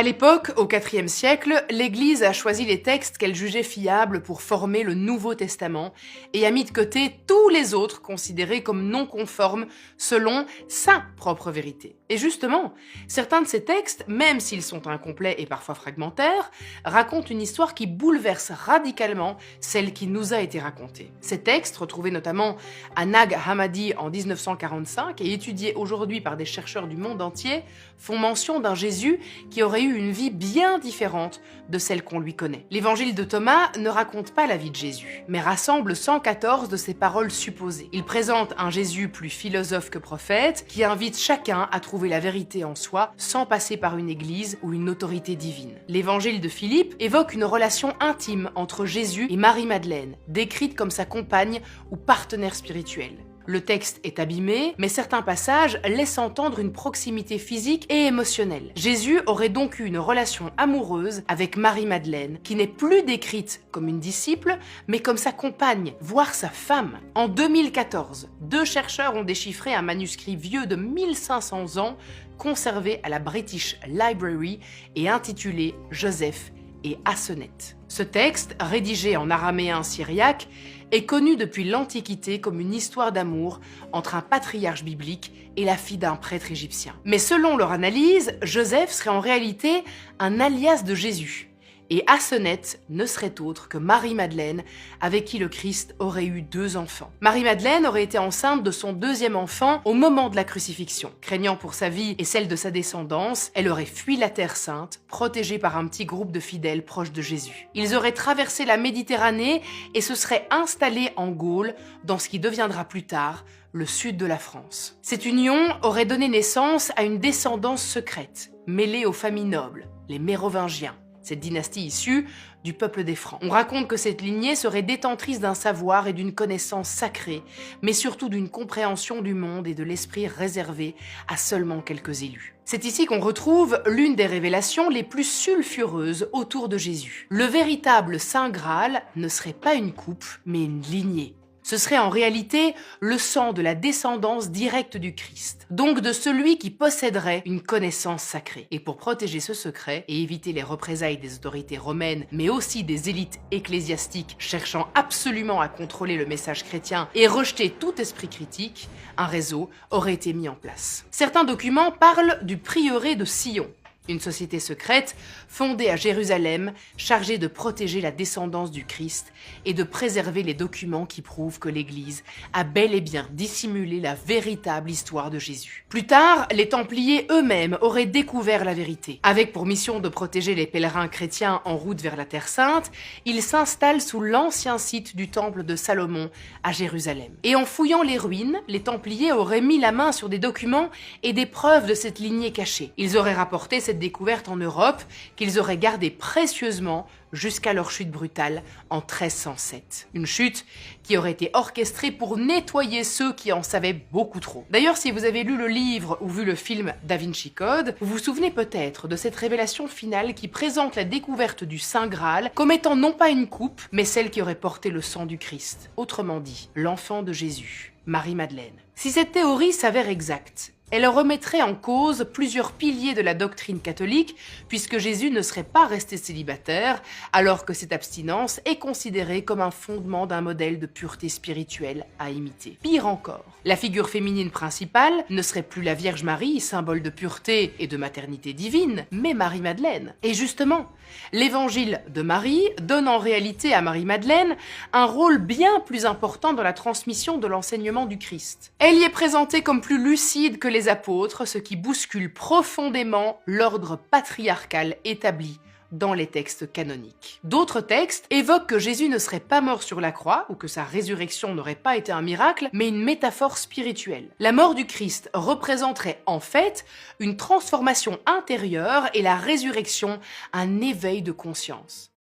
À l'époque, au IVe siècle, l'Église a choisi les textes qu'elle jugeait fiables pour former le Nouveau Testament et a mis de côté tous les autres considérés comme non conformes selon sa propre vérité. Et justement, certains de ces textes, même s'ils sont incomplets et parfois fragmentaires, racontent une histoire qui bouleverse radicalement celle qui nous a été racontée. Ces textes, retrouvés notamment à Nag Hammadi en 1945 et étudiés aujourd'hui par des chercheurs du monde entier, font mention d'un Jésus qui aurait eu une vie bien différente de celle qu'on lui connaît. L'évangile de Thomas ne raconte pas la vie de Jésus, mais rassemble 114 de ses paroles supposées. Il présente un Jésus plus philosophe que prophète, qui invite chacun à trouver la vérité en soi sans passer par une église ou une autorité divine. L'évangile de Philippe évoque une relation intime entre Jésus et Marie-Madeleine, décrite comme sa compagne ou partenaire spirituel. Le texte est abîmé, mais certains passages laissent entendre une proximité physique et émotionnelle. Jésus aurait donc eu une relation amoureuse avec Marie-Madeleine, qui n'est plus décrite comme une disciple, mais comme sa compagne, voire sa femme. En 2014, 2 chercheurs ont déchiffré un manuscrit vieux de 1500 ans, conservé à la British Library et intitulé « Joseph et Aseneth ». Ce texte, rédigé en araméen syriaque, est connu depuis l'Antiquité comme une histoire d'amour entre un patriarche biblique et la fille d'un prêtre égyptien. Mais selon leur analyse, Joseph serait en réalité un alias de Jésus, et Aseneth ne serait autre que Marie-Madeleine, avec qui le Christ aurait eu 2 enfants. Marie-Madeleine aurait été enceinte de son 2e enfant au moment de la crucifixion. Craignant pour sa vie et celle de sa descendance, elle aurait fui la Terre Sainte, protégée par un petit groupe de fidèles proches de Jésus. Ils auraient traversé la Méditerranée et se seraient installés en Gaule, dans ce qui deviendra plus tard le sud de la France. Cette union aurait donné naissance à une descendance secrète, mêlée aux familles nobles, les Mérovingiens, cette dynastie issue du peuple des Francs. On raconte que cette lignée serait détentrice d'un savoir et d'une connaissance sacrée, mais surtout d'une compréhension du monde et de l'esprit réservé à seulement quelques élus. C'est ici qu'on retrouve l'une des révélations les plus sulfureuses autour de Jésus. Le véritable Saint Graal ne serait pas une coupe, mais une lignée. Ce serait en réalité le sang de la descendance directe du Christ, donc de celui qui posséderait une connaissance sacrée. Et pour protéger ce secret et éviter les représailles des autorités romaines, mais aussi des élites ecclésiastiques cherchant absolument à contrôler le message chrétien et rejeter tout esprit critique, un réseau aurait été mis en place. Certains documents parlent du prieuré de Sion, une société secrète fondée à Jérusalem, chargée de protéger la descendance du Christ et de préserver les documents qui prouvent que l'Église a bel et bien dissimulé la véritable histoire de Jésus. Plus tard, les Templiers eux-mêmes auraient découvert la vérité. Avec pour mission de protéger les pèlerins chrétiens en route vers la Terre Sainte, ils s'installent sous l'ancien site du temple de Salomon à Jérusalem. Et en fouillant les ruines, les Templiers auraient mis la main sur des documents et des preuves de cette lignée cachée. Ils auraient rapporté cette découverte en Europe qu'ils auraient gardée précieusement jusqu'à leur chute brutale en 1307. Une chute qui aurait été orchestrée pour nettoyer ceux qui en savaient beaucoup trop. D'ailleurs, si vous avez lu le livre ou vu le film Da Vinci Code, vous vous souvenez peut-être de cette révélation finale qui présente la découverte du Saint Graal comme étant non pas une coupe, mais celle qui aurait porté le sang du Christ. Autrement dit, l'enfant de Jésus, Marie-Madeleine. Si cette théorie s'avère exacte, elle remettrait en cause plusieurs piliers de la doctrine catholique, puisque Jésus ne serait pas resté célibataire, alors que cette abstinence est considérée comme un fondement d'un modèle de pureté spirituelle à imiter. Pire encore, la figure féminine principale ne serait plus la Vierge Marie, symbole de pureté et de maternité divine, mais Marie-Madeleine. Et justement, l'évangile de Marie donne en réalité à Marie-Madeleine un rôle bien plus important dans la transmission de l'enseignement du Christ. Elle y est présentée comme plus lucide que les apôtres, ce qui bouscule profondément l'ordre patriarcal établi dans les textes canoniques. D'autres textes évoquent que Jésus ne serait pas mort sur la croix ou que sa résurrection n'aurait pas été un miracle, mais une métaphore spirituelle. La mort du Christ représenterait en fait une transformation intérieure et la résurrection un éveil de conscience.